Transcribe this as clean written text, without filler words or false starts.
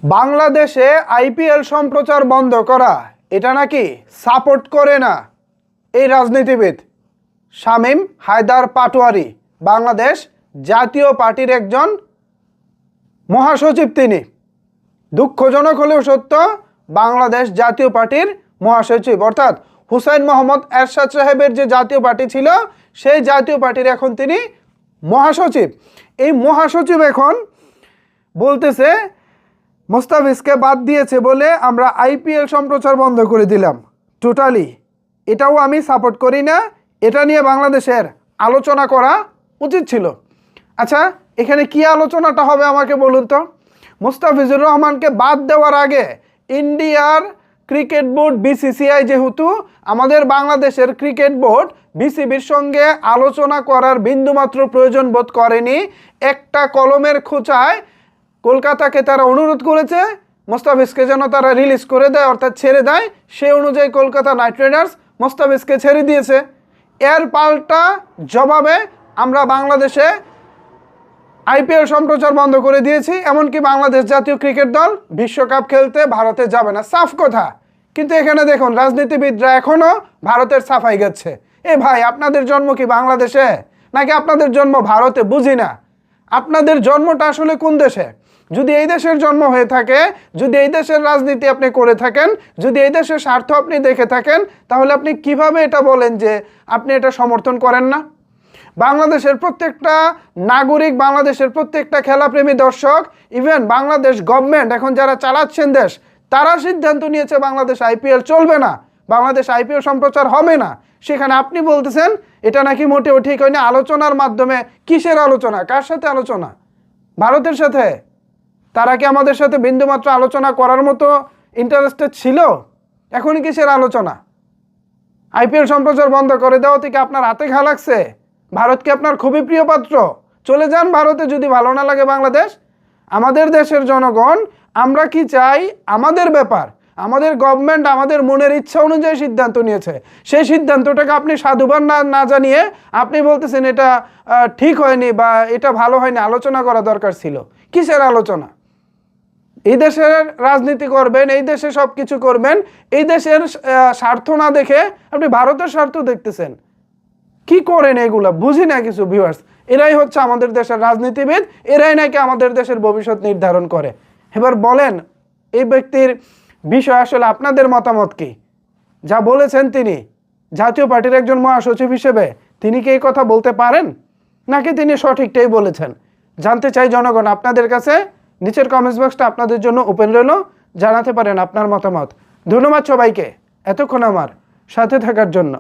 বাংলাদেশে আইপিএল সম্প্রচার বন্ধ করা এটা নাকি সাপোর্ট করে না এই রাজনীতিবিদ শামীম হায়দার পাটোয়ারি, বাংলাদেশ জাতীয় পার্টির একজন মহাসচিব। তিনি দুঃখজনক হলেও সত্য, বাংলাদেশ জাতীয় পার্টির মহাসচিব, অর্থাৎ হুসাইন মোহাম্মদ এরশাদ সাহেবের যে জাতীয় পার্টি ছিল সেই জাতীয় পার্টির এখন তিনি মহাসচিব। এই মহাসচিব এখন বলতেছে মোস্তাফিজকে বাদ দিয়েছে বলে আমরা আইপিএল সম্প্রচার বন্ধ করে দিলাম। টোটালি এটাও আমি সাপোর্ট করি না, এটা নিয়ে বাংলাদেশের আলোচনা করা উচিত ছিল। আচ্ছা, এখানে কি আলোচনাটা হবে আমাকে বলুন তো। মোস্তাফিজুর রহমানকে বাদ দেওয়ার আগে ইন্ডিয়ার ক্রিকেট বোর্ড বিসিসিআই, যেহেতু আমাদের বাংলাদেশের ক্রিকেট বোর্ড বিসিবির সঙ্গে আলোচনা করার বিন্দুমাত্র প্রয়োজন বোধ করেনি, একটা কলমের খোঁচায় কলকাতাকে তারা অনুরোধ করেছে মোস্তাফিজকে যেন তারা রিলিজ করে দেয়, অর্থাৎ ছেড়ে দেয়। সেই অনুযায়ী কলকাতা নাইট রাইডার্স মোস্তাফিজকে ছেড়ে দিয়েছে। এর পাল্টা জবাবে আমরা বাংলাদেশে আইপিএল সম্প্রচার বন্ধ করে দিয়েছি, এমনকি বাংলাদেশ জাতীয় ক্রিকেট দল বিশ্বকাপ খেলতে ভারতে যাবে না। সাফ কথা। কিন্তু এখানে দেখুন রাজনীতিবিদরা এখনও ভারতের সাফাই গাচ্ছে। এ ভাই, আপনাদের জন্ম কি বাংলাদেশে নাকি আপনাদের জন্ম ভারতে? বুঝি না আপনাদের জন্মটা আসলে কোন দেশে। যদি এই দেশের জন্ম হয়ে থাকে, যদি এই দেশের রাজনীতি আপনি করে থাকেন, যদি এই দেশের স্বার্থ আপনি দেখে থাকেন, তাহলে আপনি কিভাবে এটা বলেন যে আপনি এটা সমর্থন করেন না? বাংলাদেশের প্রত্যেকটা নাগরিক, বাংলাদেশের প্রত্যেকটা খেলাপ্রেমী দর্শক, ইভেন বাংলাদেশ গভর্নমেন্ট এখন যারা চালাচ্ছেন দেশ, তারা সিদ্ধান্ত নিয়েছে বাংলাদেশ আইপিএল চলবে না, বাংলাদেশ আইপিএল সম্প্রচার হবে না। সেখানে আপনি বলতেছেন এটা নাকি মোটেও ঠিক হয়নি। আলোচনার মাধ্যমে কিসের আলোচনা? কার সাথে আলোচনা? ভারতের সাথে। তারা কি আমাদের সাথে বিন্দুমাত্র আলোচনা করার মতো ইন্টারেস্টেড ছিল? এখনই কিসের আলোচনা? আইপিএল সম্প্রচার বন্ধ করে দেওয়া থেকে আপনার হাতে ঘা লাগছে? ভারত কি আপনার খুবই প্রিয় পাত্র? চলে যান ভারতে যদি ভালো না লাগে বাংলাদেশ। আমাদের দেশের জনগণ আমরা কি চাই আমাদের ব্যাপার। আমাদের গভর্নমেন্ট আমাদের মনের ইচ্ছা অনুযায়ী সিদ্ধান্ত নিয়েছে। সেই সিদ্ধান্তটাকে আপনি সাধুবাদ না জানিয়ে আপনি বলতেছেন এটা ঠিক হয়নি বা এটা ভালো হয়নি, আলোচনা করা দরকার ছিল। কিসের আলোচনা? এই দেশের রাজনীতি করবেন, এই দেশে সব কিছু করবেন, এই দেশের স্বার্থ না দেখে আপনি ভারতের স্বার্থ দেখতেছেন। কি করেন এগুলা? বুঝি না কিছু। ভিউয়ার্স, এরাই হচ্ছে আমাদের দেশের রাজনীতিবিদ, এরাই নাকি আমাদের দেশের ভবিষ্যৎ নির্ধারণ করে। এবার বলেন এই ব্যক্তির বিষয় আসলে আপনাদের মতামত কি? যা বলেছেন তিনি জাতীয় পার্টির একজন মহাসচিব হিসেবে, তিনি কি এই কথা বলতে পারেন নাকি তিনি সঠিকটাই বলেছেন? জানতে চাই জনগণ আপনাদের কাছে। নিচের কমেন্টস বক্সটা আপনাদের জন্য ওপেন রইল, জানাতে পারেন আপনার মতামত। ধন্যবাদ সবাইকে এতক্ষণ আমার সাথে থাকার জন্য।